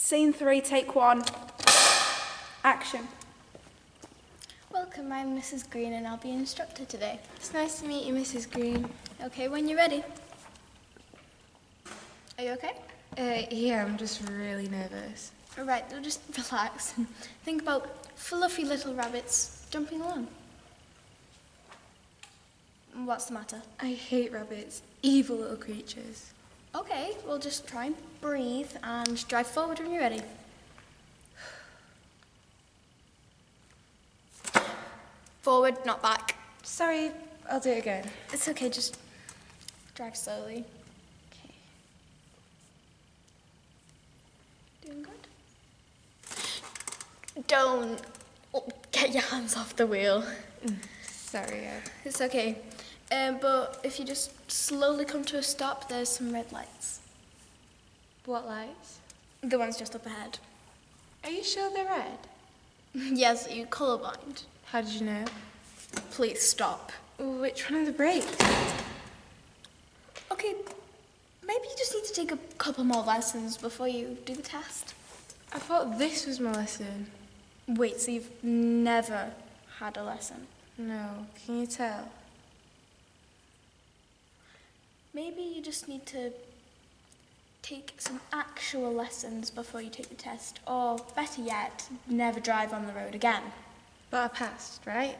Scene 3, take 1. Action. Welcome, I'm Mrs. Green and I'll be your instructor today. It's nice to meet you, Mrs. Green. Okay, when you're ready. Are you okay? Yeah, I'm just really nervous. Alright, well, just relax and think about fluffy little rabbits jumping along. What's the matter? I hate rabbits. Evil little creatures. Okay, well just try and breathe and drive forward when you're ready. Forward, not back. Sorry, I'll do it again. It's okay, just drive slowly. Okay. Doing good? Don't get your hands off the wheel. Sorry. It's okay. But if you just slowly come to a stop, there's some red lights. What lights? The ones just up ahead. Are you sure they're red? Yes, you're colourblind. How did you know? Please stop. Which one are the brakes? Okay, maybe you just need to take a couple more lessons before you do the test. I thought this was my lesson. Wait, so you've never had a lesson? No, can you tell? Maybe you just need to take some actual lessons before you take the test, or better yet, never drive on the road again. But I passed, right?